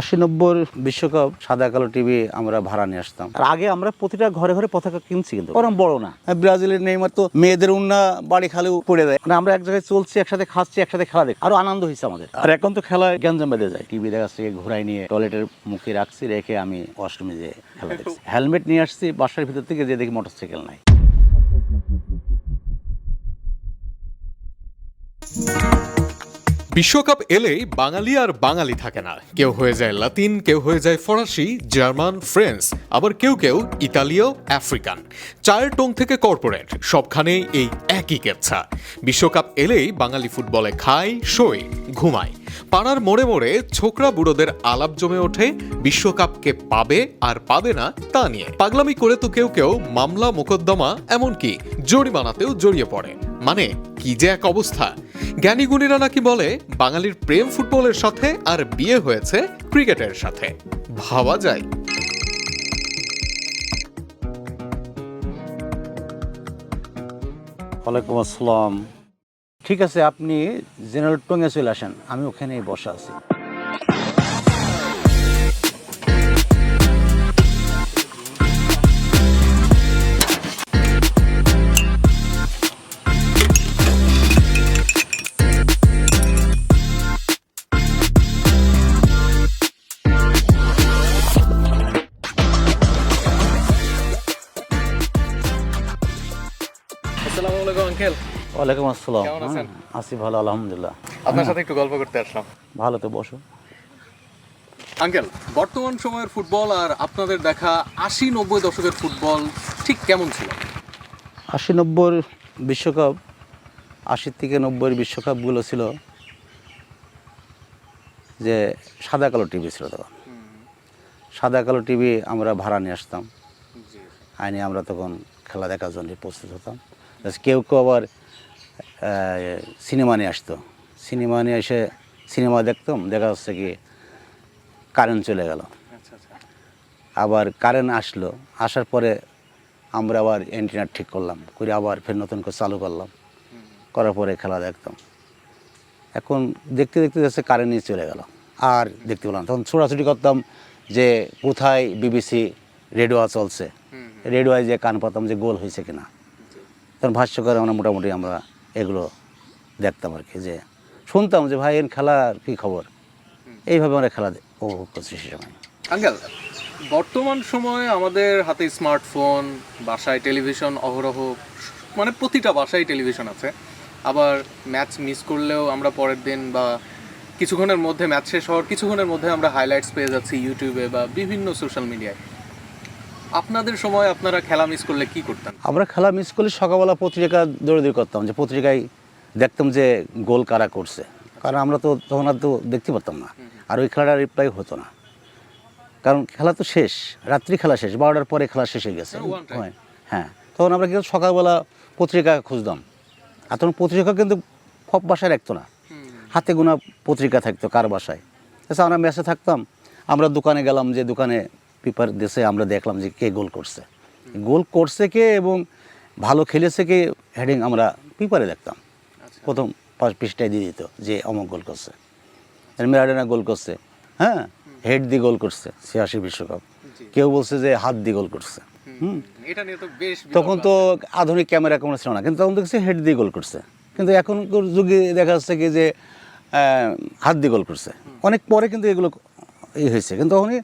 80-90 বিশ্বকাপ সাদা কালো টিভি আমরা ভাড়া নিয়ে আসতাম। আর আগে আমরা প্রতিটা ঘরে ঘরে পতাকা কিনছি, কিন্তু ওরকম বড় না। ব্রাজিলের নেইমার তো মেয়েদের উন্না বাড়ি খালেও পড়ে দেয়। মানে আমরা এক জায়গায় চলছি, একসাথে খাচ্ছি, একসাথে খেলা দেখ, আরো আনন্দ হয়েছে আমাদের। আর এখন তো খেলায় গ্যাঞ্জাম বেঁধে যায়। টিভি দেখা থেকে ঘুরাই নিয়ে টয়লেটের মুখে রাখছি, রেখে আমি ওয়াশরুমে যেয়ে খেলা দেখছি। হেলমেট নিয়ে আসছি, বাসার ভিতর থেকে যে দেখি মোটরসাইকেল নাই। বিশ্বকাপ এলেই বাঙালি আর বাঙালি থাকে না। কেউ হয়ে যায় লাতিন, কেউ হয়ে যায় ফরাসি, জার্মান, ফ্রেঞ্চ, আবার কেউ কেউ ইতালীয়, আফ্রিকান। চায়ের টং থেকে কর্পোরেট, সবখানেই এই একই কেচ্ছা। বিশ্বকাপ এলেই বাঙালি ফুটবলে খায়, শোয়, ঘুমায়। পাড়ার মোড়ে মোড়ে ছোকরা বুড়োদের আলাপ জমে ওঠে বিশ্বকাপকে পাবে আর পাবে না তা নিয়ে। পাগলামি করে তো কেউ কেউ মামলা মোকদ্দমা, এমনকি জরিমানাতেও জড়িয়ে পড়ে। মানে কি যে এক অবস্থা। জ্ঞানীগুণীরা নাকি বলে বাঙালির প্রেম ফুটবলের সাথে আর বিয়ে হয়েছে ক্রিকেটের সাথে। ভাবা যায়? ওয়ালাইকুম আসসালাম। ঠিক আছে, আপনি জেনারেল টঙ্গে চলে আসেন, আমি ওখানেই বসা আছি। আসসালামু আলাইকুম আঙ্কেল। ওয়ালাইকুম আসসালাম। কেমন আছেন? আছি ভালো, আলহামদুলিল্লাহ। আপনার সাথে একটু গল্প করতে আসলাম। ভালো, তো বসো। আঙ্কেল, বর্তমান সময়ের ফুটবল আর আপনাদের দেখা 80-90 দশকের ফুটবল ঠিক কেমন ছিল? 80-90 বিশ্বকাপ, 80 থেকে 90 বিশ্বকাপগুলো ছিল যে সাদা কালো টিভি ছিল তখন। সাদা কালো টিভি আমরা ভাড়া নিয়ে আসতাম, আইনে আমরা তখন খেলা দেখার জন্য প্রস্তুত হতাম। কেউ কেউ আবার সিনেমা নিয়ে আসতো, সিনেমা নিয়ে এসে সিনেমা দেখতাম। দেখা যাচ্ছে কি কারেন্ট চলে গেল, আবার কারেন্ট আসলো, আসার পরে আমরা আবার অ্যান্টেনা ঠিক করলাম, করে আবার ফের নতুন করে চালু করলাম, করার পরে খেলা দেখতাম। এখন দেখতে দেখতে যাচ্ছে কারেন্ট নিয়ে চলে গেল, আর দেখতে পেলাম। তখন ছোটাছুটি করতাম যে কোথায় বিবিসি রেডিও চলছে, রেডিওয় যে কান পাতাম যে গোল হয়েছে কিনা। তখন ভাষ্য করে আমরা মোটামুটি আমরা এগুলো দেখতাম আর কি, যে শুনতাম যে ভাই এর খেলার কী খবর। এইভাবে আমরা খেলা উপভোগ করছি সে সময়। আঙ্কেল, বর্তমান সময়ে আমাদের হাতে স্মার্টফোন, বাসায় টেলিভিশন অহরহ, মানে প্রতিটা বাসায় টেলিভিশন আছে। আবার ম্যাচ মিস করলেও আমরা পরের দিন বা কিছুক্ষণের মধ্যে ম্যাচ শেষ হওয়ার কিছুক্ষণের মধ্যে আমরা হাইলাইটস পেয়ে যাচ্ছি ইউটিউবে বা বিভিন্ন সোশ্যাল মিডিয়ায়। আপনাদের সময় আপনারা খেলা মিস করলে কি করতেন? আমরা খেলা মিস করলে সকালবেলা পত্রিকা দৌড়াদৌড়ি করতাম, যে পত্রিকায় দেখতাম যে গোল কারা করছে, কারণ আমরা তো তখন আর তো দেখতে পারতাম না, আর ওই খেলাটা রিপ্লাই হতো না, কারণ খেলা তো শেষ, রাত্রি খেলা শেষ, 12টার পরে খেলা শেষ হয়ে গেছে। হ্যাঁ, তখন আমরা কিন্তু সকালবেলা পত্রিকা খুঁজতাম। আর তখন পত্রিকা কিন্তু সব বাসায় রাখতো না, হাতে গোনা পত্রিকা থাকতো কার বাসায়। আচ্ছা, আমরা ম্যাচে থাকতাম, আমরা দোকানে গেলাম, যে দোকানে পেপার দেশে আমরা দেখলাম যে কে গোল করছে কে এবং ভালো খেলেছে কে, হেডিং আমরা পেপারে দেখতাম। প্রথম 5 পৃষ্ঠায় দিয়ে দিত যে অমুক গোল করছে, ম্যারাডোনা গোল করছে, হ্যাঁ হেড দিয়ে গোল করছে 86 বিশ্বকাপ, কেউ বলছে যে হাত দিয়ে গোল করছে। তখন তো আধুনিক ক্যামেরা কোনো ছিল না, কিন্তু তখন দেখছি হেড দিয়ে গোল করছে। কিন্তু এখনকার যুগে দেখা যাচ্ছে কি যে হাত দিয়ে গোল করছে, অনেক পরে কিন্তু এগুলো হয়েছে। কিন্তু তখনই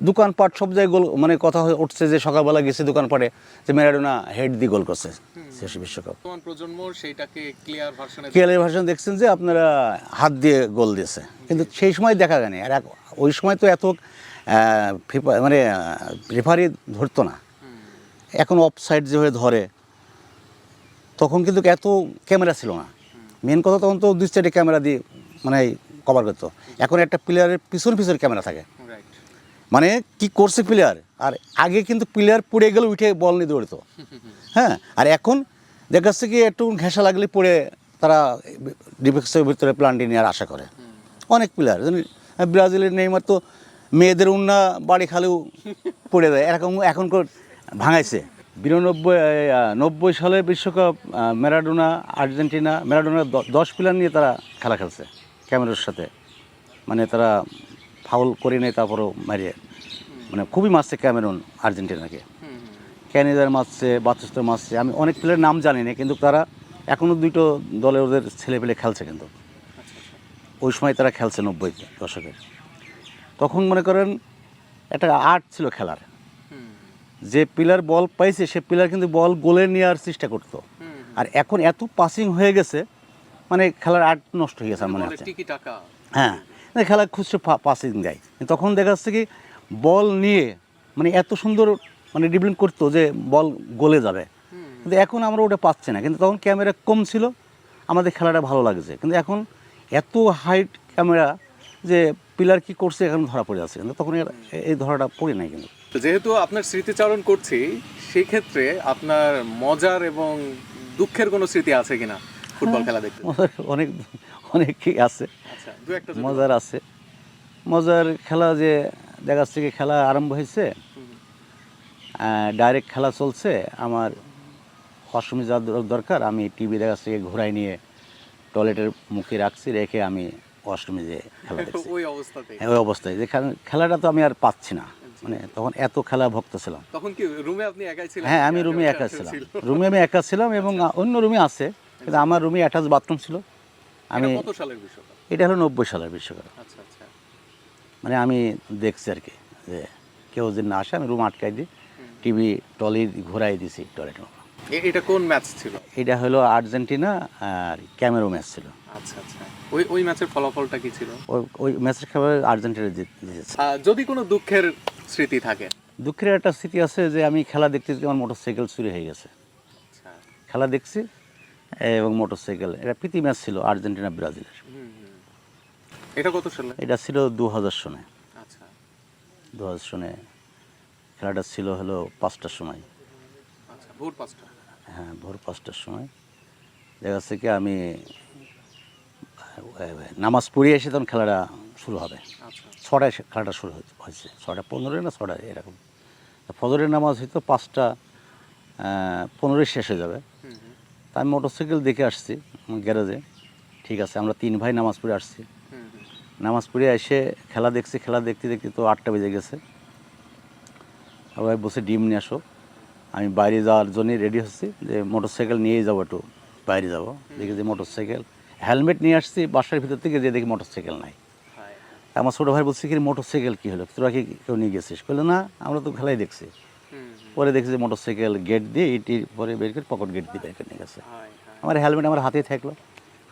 দোকানপাট সব জায়গায় গোল, মানে কথা উঠছে যে সকালবেলা গেছে দোকানপাটে যে ম্যারাডোনা হেড দিয়ে গোল করছে 86 বিশ্বকাপ। ক্লিয়ার ভার্সন দেখছেন যে আপনারা হাত দিয়ে গোল দিয়েছে, কিন্তু সেই সময় দেখা যায়নি। আর ওই সময় তো এত মানে রেফারি ধরতো না, এখন অফসাইড যেভাবে ধরে, তখন কিন্তু এত ক্যামেরা ছিল না। মেন কথা তখন তো 2 সাইডে ক্যামেরা দিয়ে মানে কভার করতো। এখন একটা প্লেয়ারের পিছন ক্যামেরা থাকে, মানে কি করছে প্লেয়ার। আর আগে কিন্তু প্লেয়ার পড়ে গেলে উঠে বল নিয়ে দৌড়তো, হ্যাঁ। আর এখন দেখা যাচ্ছে কি একটু ঘেঁষা লাগলে পড়ে তারা ডিফেন্সের ভিতরে প্লান্টি নেওয়ার আশা করে অনেক প্লেয়ার। ব্রাজিলের নেইমার তো মেয়েদের উন্না বাড়ি খালেও পড়ে দেয়, এরকম এখন ভাঙাইছে। 90 সালের বিশ্বকাপ ম্যারাডোনা আর্জেন্টিনা, ম্যারাডোনা 10 প্লেয়ার নিয়ে তারা খেলা খেলছে ক্যামেরুর সাথে, মানে তারা ফাউল করে নেয়, তারপরও মারিয়ে মানে খুবই মারছে ক্যামেরুন আর্জেন্টিনাকে, ক্যানিদার মারছে, বাচুস্তার মারছে। আমি অনেক প্লেয়ারের নাম জানি না, কিন্তু তারা এখনও দুটো দলে ওদের ছেলেপেলে খেলছে, কিন্তু ওই সময় তারা খেলছে 90 দশকের। তখন মনে করেন একটা আর্ট ছিল খেলার, যে প্লেয়ার বল পাইছে সে প্লেয়ার কিন্তু বল গোলে নেওয়ার চেষ্টা করতো। আর এখন এত পাসিং হয়ে গেছে, মানে খেলার আর্ট নষ্ট হয়ে গেছে আমার মনে হচ্ছে। হ্যাঁ, খেলা খুচরো পাসিং দেয়। তখন দেখা যাচ্ছে কি বল নিয়ে মানে এত সুন্দর মানে ড্রিবলিং করতো যে বল গোলে যাবে, কিন্তু এখন আমরা ওটা পাচ্ছি না। কিন্তু তখন ক্যামেরা কম ছিল, আমাদের খেলাটা ভালো লাগছে। কিন্তু এখন এত হাইট ক্যামেরা যে প্লেয়ার কী করছে এখন ধরা পড়ে যাচ্ছে, কিন্তু তখন এই ধরাটা পড়ে নাই। কিন্তু যেহেতু আপনার স্মৃতিচারণ করছি, সেই ক্ষেত্রে আপনার মজার এবং দুঃখের কোনো স্মৃতি আছে কিনা ফুটবল খেলা দেখতে? অনেক অনেকই আছে, মজার আছে। মজার খেলা যে দেখা যাচ্ছে কি খেলা আরম্ভ হয়েছে, ডাইরেক্ট খেলা চলছে, আমার অষ্টমী যা দরকার আমি টিভি দেখা যাচ্ছে ঘোরাই নিয়ে টয়লেটের মুখে রাখছি, রেখে আমি অষ্টমী যে খেলা দেখছি ওই অবস্থায় যে খেলাটা তো আমি আর পাচ্ছি না। মানে তখন এত খেলা ভক্ত ছিলাম। তখন কি রুমে আপনি একাই ছিলেন? হ্যাঁ, আমি রুমে একা ছিলাম, রুমে আমি একা ছিলাম, এবং অন্য রুমে আছে, কিন্তু আমার রুমে অ্যাটাচ বাথরুম ছিল। আমি কত সালের বিশ্বকাপ? এটা হলো 90 সালের বিশ্বকাপ। আচ্ছা আচ্ছা। মানে আমি দেখছি আর কি, যে কেউ যদি না আসে আমি রুম আটকাই দিই, টিভি টলি ঘোরাই দিছি টয়লেট। এটা কোন ম্যাচ ছিল? এটা হলো আর্জেন্টিনা আর ক্যামেরুন ম্যাচ ছিল। আচ্ছা আচ্ছা। ওই ম্যাচের ফলাফলটা কি ছিল? ওই ম্যাচের খেলা আর্জেন্টিনা জিতেছে। যদি কোনো দুঃখের স্মৃতি থাকে? দুঃখের একটা স্মৃতি আছে, যে আমি খেলা দেখতে দেখতে আমার মোটরসাইকেল চুরি হয়ে গেছে। খেলা দেখছি এবং মোটরসাইকেল, এটা প্রীতি ম্যাচ ছিল আর্জেন্টিনা ব্রাজিলের। এটা কত সালে? এটা ছিল 2000 সনে। আচ্ছা, 2000 সনে খেলাটা ছিল হলো 5টার সময়। আচ্ছা, ভোর 5টা? হ্যাঁ, ভোর 5টার সময়। দেখা যাচ্ছে কি আমি নামাজ পড়ে এসে তখন খেলাটা শুরু হবে। আচ্ছা, 6টায় খেলাটা শুরু হয়েছে, 6:15 না 6টা এরকম। ফজরের নামাজ হয়তো 5:15 শেষ হয়ে যাবে। তা আমি মোটরসাইকেল দেখে আসছি গ্যারেজে। ঠিক আছে, আমরা 3 ভাই নামাজ পড়ে আসছি। নামাজ পড়ে এসে খেলা দেখছি, খেলা দেখতে দেখতে তো 8টা বেজে গেছে। সবাই বসে ডিম নিয়ে আসো, আমি বাইরে যাওয়ার জন্যই রেডি হচ্ছি, যে মোটরসাইকেল নিয়েই যাবো, একটু বাইরে যাবো। দেখি যে মোটরসাইকেল, হেলমেট নিয়ে আসছি বাসার ভিতর থেকে, যে দেখি মোটরসাইকেল নাই। আমার ছোটো ভাই বলছে কি মোটরসাইকেল কী হলো, তোরা কি কেউ নিয়ে গেছিস? বললো না, আমরা তো খেলাই দেখছি। পরে দেখছি যে মোটরসাইকেল গেট দিয়ে ইটি পরে বের করে পকেট গেট দিয়ে বের করে নিয়ে গেছে। আমার হেলমেট আমার হাতেই থাকলো।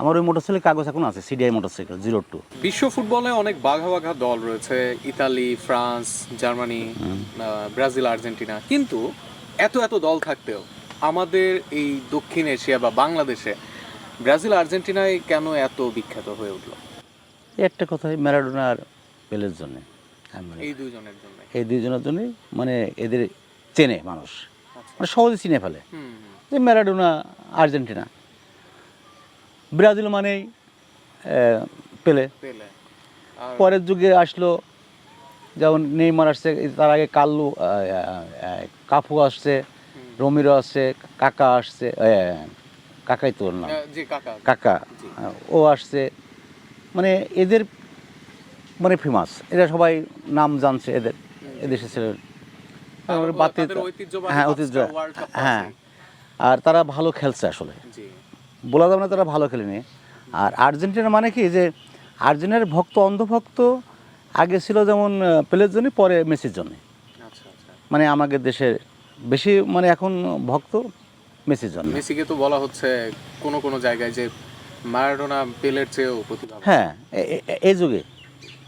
আমার ওই মোটরসাইকেল কাগজ এখন আছে, সিডিআই মোটরসাইকেল 02। বিশ্ব ফুটবলে অনেক বাঘা বাঘা দল রয়েছে, Italy, France, Germany, Brazil, Argentina. কিন্তু এত এত দল থাকতেও আমাদের এই দক্ষিণ এশিয়া বা বাংলাদেশে ব্রাজিল আর্জেন্টিনায় কেন এত বিখ্যাত হয়ে উঠলো? একটা কথাই, ম্যারাডোনা আর পেলের জন্য। এই দুইজনের জন্য, এই দুইজনের জন্যই মানে এদের চেনে মানুষ, মানে সহজে চিনে ফেলে যে ম্যারাডোনা আর্জেন্টিনা। ব্রাজিল মানেই পেলে। পরের যুগে আসলো, যেমন নেইমার আসছে, তার আগে কাফু আসছে, রোমিরো আসছে, কাকা আসছে, কাকাই তোর নাম, কাকা ও আসছে। মানে এদের মানে ফেমাস, এরা সবাই নাম জানছে এদের, এদেশে ছিল। হ্যাঁ, ঐতিহ্য, হ্যাঁ। আর তারা ভালো খেলছে আসলে, বলা যাবে না তারা ভালো খেলেনি। আর আর্জেন্টিনা মানে কি, যে আর্জেন্টিনার ভক্ত অন্ধভক্ত আগে ছিল যেমন পেলের জন্য, পরে মেসির জন্য। মানে আমাদের দেশের বেশি মানে এখন ভক্ত মেসির জন্য। মেসিকে তো বলা হচ্ছে কোন কোন জায়গায় যে ম্যারাডোনা পেলের চেয়েও প্রতিভাবান। হ্যাঁ, এই যুগে।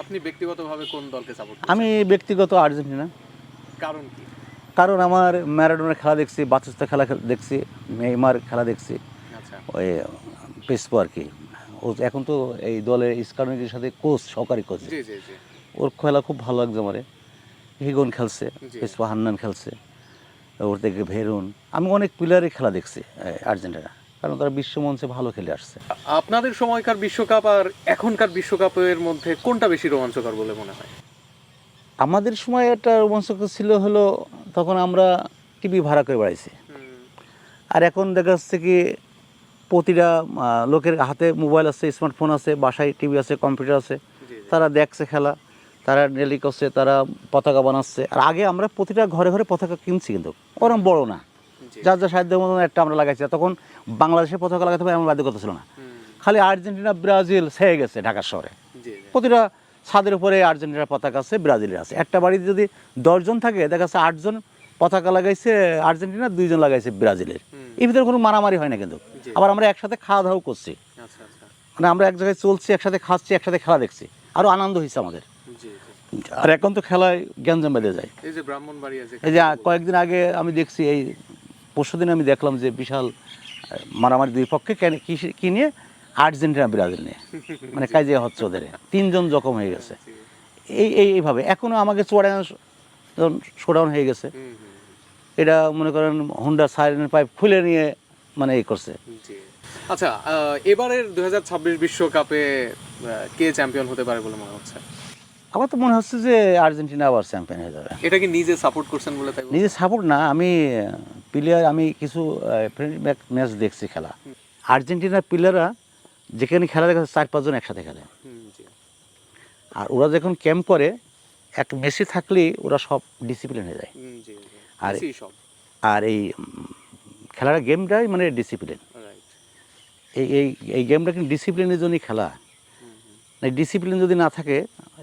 আপনি ব্যক্তিগতভাবে কোন দলকে সাপোর্ট করেন? আমি ব্যক্তিগত আর্জেন্টিনা। কারণ কি? কারণ আমার ম্যারাডোনার খেলা দেখছি, বাচুস্তা খেলা দেখছি, নেইমার খেলা দেখছি। আচ্ছা, ওই পেসপো আর কি, ও এখন তো এই দলের স্কাউটিংয়ের সাথে কোচ, সহকারী কোচ। জি জি জি। ওর খেলা খুব ভালো লাগছে আমার। হিগন খেলছে, পেসপো হান্নান খেলছে, ওর থেকে ভেরুন। আমি অনেক প্লেয়ারের খেলা দেখছি আর্জেন্টিনা, কারণ তারা বিশ্বমঞ্চে ভালো খেলে আসছে। আপনাদের সময়কার বিশ্বকাপ আর এখনকার বিশ্বকাপের মধ্যে কোনটা বেশি রোমাঞ্চকর বলে মনে হয়? আমাদের সময় একটা রোমাঞ্চকর ছিল হলো, তখন আমরা টিভি ভাড়া করে বেড়াইছি। আর এখন দেখা যাচ্ছে কি প্রতিটা লোকের হাতে মোবাইল আছে, স্মার্টফোন আছে, বাসায় টিভি আছে, কম্পিউটার আছে, তারা দেখছে খেলা। তারা রেলি করছে, তারা পতাকা বানাচ্ছে। আর আগে আমরা প্রতিটা ঘরে ঘরে পতাকা কিনছি, কিন্তু ওরকম বড় না, যার যা সাধ্যের মতন একটা আমরা লাগাইছি। তখন বাংলাদেশের পতাকা লাগাতে হবে এমন বাধ্যকতা ছিল না, খালি আর্জেন্টিনা ব্রাজিল ছেয়ে গেছে ঢাকার শহরে। প্রতিটা ছাদের উপরে আর্জেন্টিনার পতাকা আছে, ব্রাজিলের আছে। একটা বাড়িতে যদি 10 জন থাকে, দেখা যাচ্ছে 8 জন পতাকা লাগাইছে আর্জেন্টিনা, 2 জন লাগাইছে ব্রাজিলের। এর ভিতরে কোনো মারামারি হয় না কিন্তু। আবার আমরা একসাথে খাওয়া দাওয়া করছি, মানে আমরা এক জায়গায় চলছি, একসাথে খাচ্ছি, একসাথে খেলা দেখছি, আরও আনন্দ হয়েছে আমাদের। আর এখন তো খেলায় গ্যাঞ্জাম বেঁধে যায়। এই যে কয়েকদিন আগে আমি দেখছি, এই পরশুদিন আমি দেখলাম যে বিশাল মারামারি দুই পক্ষে কি নিয়ে, আর্জেন্টিনা ব্রাজিল নিয়ে, মানে কাজিয়া হচ্ছে ওদের। 3 জন জখম হয়ে গেছে। এইভাবে এখনো আমাকে শোডাউন হয়ে গেছে। এটা মনে করেন হুন্ডা সাইরেনের পাইপ খুলে নিয়ে মানে এই করছে। আচ্ছা, এবারের 2026 বিশ্বকাপে কে চ্যাম্পিয়ন হতে পারে বলে মনে হচ্ছে? আমার তো মনে হচ্ছে যে আর্জেন্টিনা আবার চ্যাম্পিয়ন হয়ে যাবে। এটা কি নিজে সাপোর্ট করছেন বলে তাই? নিজে সাপোর্ট না, আমি প্লেয়ার, আমি কিছু ম্যাচ দেখছি খেলা। আর্জেন্টিনার প্লেয়াররা যেখানে খেলা দেখা 4-5 জন একসাথে খেলে। আর ওরা যখন ক্যাম্প করে, এক মেসি থাকলেই ওরা সব ডিসিপ্লিন হয়ে যায়। আর এই খেলার গেমটাই মানে ডিসিপ্লিন। এই গেমটা কিন্তু ডিসিপ্লিনের জন্যই খেলা। ডিসিপ্লিন যদি না থাকে,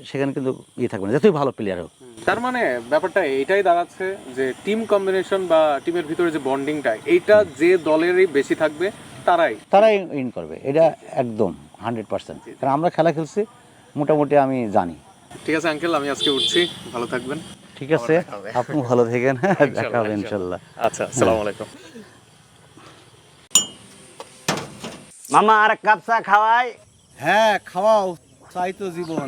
সেখানে কিন্তু থাকবে না, যতই ভালো প্লেয়ার হোক। তার মানে ব্যাপারটা এটাই দাঁড়াচ্ছে যে টিম কম্বিনেশন বা টিমের ভিতরে যে বন্ডিংটা, এইটা যে দলেরই বেশি থাকবে তারাই উইন করবে, এটা একদম 100%। কারণ আমরা খেলা খেলছি, মোটামুটি আমি জানি। ঠিক আছে আঙ্কেল, আমি আজকে উঠছি, ভালো থাকবেন। ঠিক আছে, আপনি ভালো থাকেন, দেখা হবে ইনশাল্লাহ। আচ্ছা, আসসালামু আলাইকুম। মামা আর এক কাপ চা খাওয়াই? হ্যাঁ, খাওয়াও, চাই তো জীবন।